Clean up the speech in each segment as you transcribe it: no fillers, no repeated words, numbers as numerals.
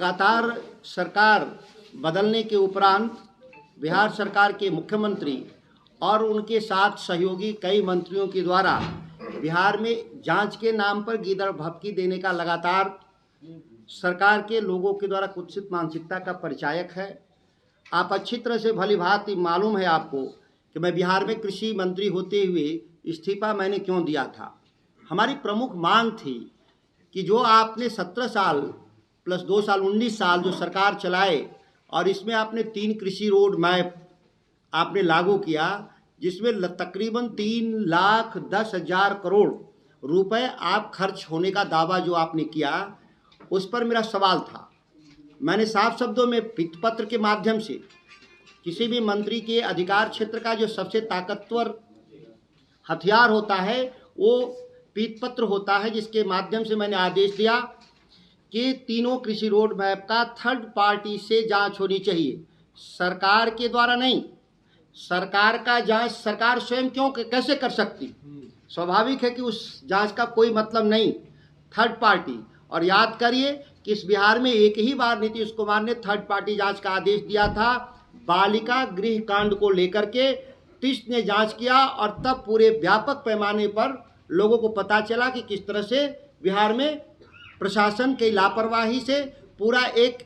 लगातार सरकार बदलने के उपरांत बिहार सरकार के मुख्यमंत्री और उनके साथ सहयोगी कई मंत्रियों के द्वारा बिहार में जांच के नाम पर गीदड़ भभकी देने का लगातार सरकार के लोगों के द्वारा कुत्सित मानसिकता का परिचायक है। आप अच्छी तरह से भली भांति मालूम है आपको कि मैं बिहार में कृषि मंत्री होते हुए इस्तीफा मैंने क्यों दिया था। हमारी प्रमुख मांग थी कि जो आपने 17 साल प्लस 2 साल 19 साल जो सरकार चलाए और इसमें आपने 3 कृषि रोड मैप आपने लागू किया, जिसमें तकरीबन 3,10,000 करोड़ रुपए आप खर्च होने का दावा जो आपने किया, उस पर मेरा सवाल था। मैंने साफ शब्दों में पत्र के माध्यम से किसी भी मंत्री के अधिकार क्षेत्र का जो सबसे ताकतवर हथियार होता है वो पत्र होता है, जिसके माध्यम से मैंने आदेश दिया कि तीनों कृषि रोड मैप का थर्ड पार्टी से जांच होनी चाहिए, सरकार के द्वारा नहीं। सरकार का जांच सरकार स्वयं क्यों कैसे कर सकती? स्वाभाविक है कि उस जांच का कोई मतलब नहीं, थर्ड पार्टी। और याद करिए कि इस बिहार में एक ही बार नीतीश कुमार ने थर्ड पार्टी जांच का आदेश दिया था, बालिका गृह कांड को लेकर के टिस ने जांच किया और तब पूरे व्यापक पैमाने पर लोगों को पता चला कि किस तरह से बिहार में प्रशासन की लापरवाही से पूरा एक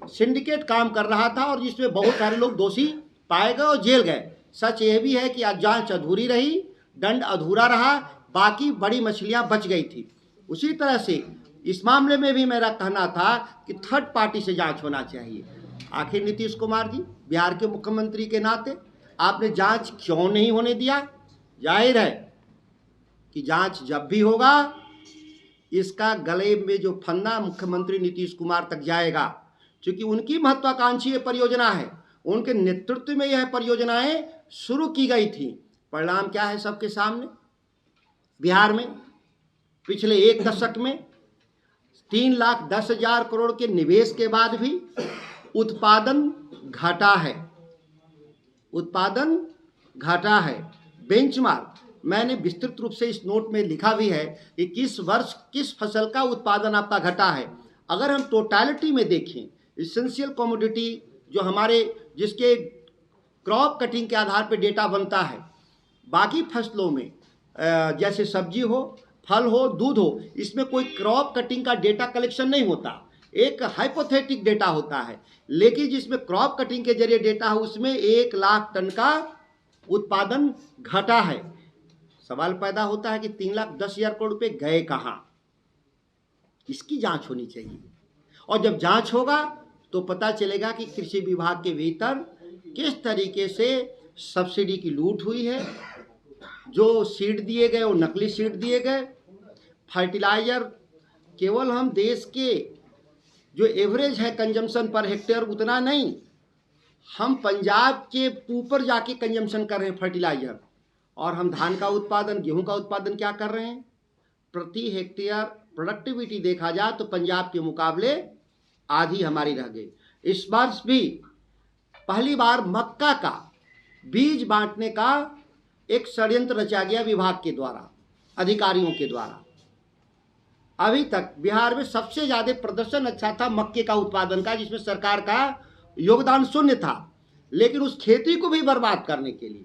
सिंडिकेट काम कर रहा था और जिसमें बहुत सारे लोग दोषी पाए गए और जेल गए। सच यह भी है कि आज जांच अधूरी रही, दंड अधूरा रहा, बाकी बड़ी मछलियां बच गई थी। उसी तरह से इस मामले में भी मेरा कहना था कि थर्ड पार्टी से जांच होना चाहिए। आखिर नीतीश कुमार जी बिहार के मुख्यमंत्री के नाते आपने जांच क्यों नहीं होने दिया? जाहिर है कि जांच जब भी होगा इसका गले में जो फंदा मुख्यमंत्री नीतीश कुमार तक जाएगा, क्योंकि उनकी महत्वाकांक्षी ये परियोजना है, उनके नेतृत्व में यह परियोजनाएं शुरू की गई थी। परिणाम क्या है सबके सामने? बिहार में पिछले 1 दशक में 3,10,000 करोड़ के निवेश के बाद भी उत्पादन घटा है, उत्पादन घटा है। बेंचमार्क मैंने विस्तृत रूप से इस नोट में लिखा भी है कि किस वर्ष किस फसल का उत्पादन आपका घटा है। अगर हम टोटलिटी में देखें, इसेंशियल कमोडिटी जो हमारे जिसके क्रॉप कटिंग के आधार पर डेटा बनता है, बाकी फसलों में जैसे सब्जी हो, फल हो, दूध हो, इसमें कोई क्रॉप कटिंग का डेटा कलेक्शन नहीं होता, एक हाइपोथेटिक डेटा होता है। लेकिन जिसमें क्रॉप कटिंग के जरिए डेटा है उसमें 1 लाख टन का उत्पादन घटा है। सवाल पैदा होता है कि 3,10,000 करोड़ रुपए गए कहाँ? इसकी जांच होनी चाहिए और जब जांच होगा तो पता चलेगा कि कृषि विभाग के भीतर किस तरीके से सब्सिडी की लूट हुई है, जो सीड दिए गए वो नकली सीड दिए गए। फर्टिलाइजर केवल हम देश के जो एवरेज है कंजम्पशन पर हेक्टेयर उतना नहीं, हम पंजाब के ऊपर जाके कंजम्पशन कर रहे हैं फर्टिलाइजर। और हम धान का उत्पादन, गेहूं का उत्पादन क्या कर रहे हैं? प्रति हेक्टेयर प्रोडक्टिविटी देखा जाए तो पंजाब के मुकाबले आधी हमारी रह गई। इस वर्ष भी पहली बार मक्का का बीज बांटने का एक षड्यंत्र रचा गया विभाग के द्वारा, अधिकारियों के द्वारा। अभी तक बिहार में सबसे ज्यादा प्रदर्शन अच्छा था मक्के का उत्पादन का, जिसमें सरकार का योगदान शून्य था। लेकिन उस खेती को भी बर्बाद करने के लिए,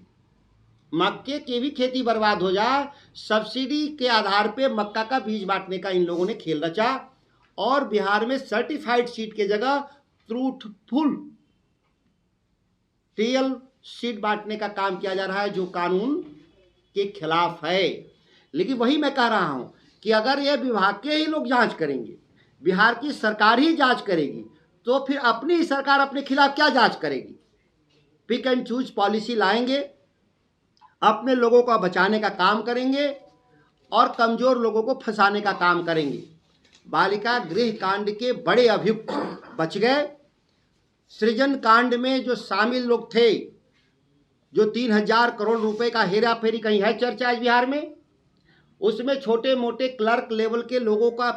मक्के की भी खेती बर्बाद हो जाए, सब्सिडी के आधार पे मक्का का बीज बांटने का इन लोगों ने खेल रचा और बिहार में सर्टिफाइड सीड के जगह ट्रूथफुल रियल सीड बांटने का काम किया जा रहा है, जो कानून के खिलाफ है। लेकिन वही मैं कह रहा हूं कि अगर ये विभाग के ही लोग जांच करेंगे, बिहार की सरकार ही जांच करेगी, तो फिर अपनी ही सरकार अपने खिलाफ क्या जांच करेगी? पिक एंड चूज पॉलिसी लाएंगे, अपने लोगों को बचाने का काम करेंगे और कमजोर लोगों को फंसाने का काम करेंगे। बालिका गृह कांड के बड़े अभियुक्त बच गए। सृजन कांड में जो शामिल लोग थे, जो 3,000 करोड़ रुपए का हेरा फेरी कहीं है चर्चा आज बिहार में, उसमें छोटे मोटे क्लर्क लेवल के लोगों का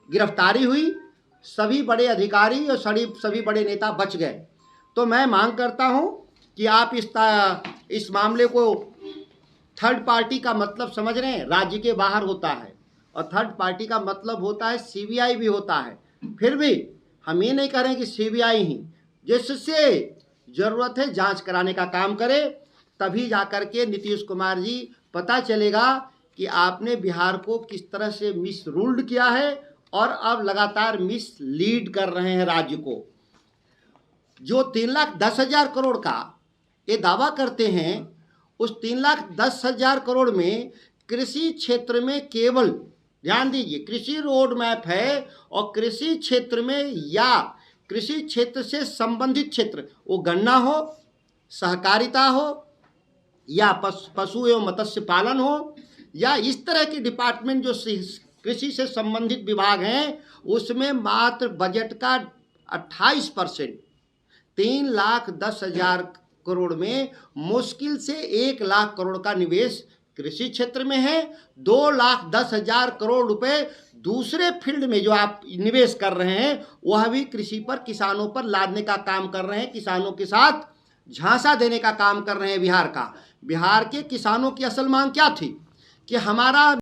गिरफ्तारी हुई, सभी बड़े अधिकारी और सभी बड़े नेता बच गए। तो मैं मांग करता हूं कि आप इस मामले को, थर्ड पार्टी का मतलब समझ रहे हैं, राज्य के बाहर होता है और थर्ड पार्टी का मतलब होता है सीबीआई भी होता है, फिर भी हम ये नहीं कह रहे हैं कि सीबीआई ही, जिससे ज़रूरत है जांच कराने का काम करे, तभी जाकर के नीतीश कुमार जी पता चलेगा कि आपने बिहार को किस तरह से मिस रूल्ड किया है और अब लगातार मिस लीड कर रहे हैं राज्य को। जो 3,10,000 करोड़ का ये दावा करते हैं, उस 3,10,000 करोड़ में कृषि क्षेत्र में केवल, ध्यान दीजिए, कृषि रोड मैप है और कृषि क्षेत्र में या कृषि क्षेत्र से संबंधित क्षेत्र, वो गन्ना हो, सहकारिता हो, या पशु एवं मत्स्य पालन हो, या इस तरह के डिपार्टमेंट जो कृषि से संबंधित विभाग हैं, उसमें मात्र बजट का 28%, 3,10,000 करोड़ में मुश्किल से 1,00,000 करोड़ का निवेश कृषि क्षेत्र में है। 2,10,000 करोड़ रुपए दूसरे फील्ड में जो आप निवेश कर रहे हैं, वह भी कृषि पर, किसानों पर लादने का काम कर रहे हैं, किसानों के साथ झांसा देने का काम कर रहे हैं बिहार का। बिहार के किसानों की असल मांग क्या थी कि हमारा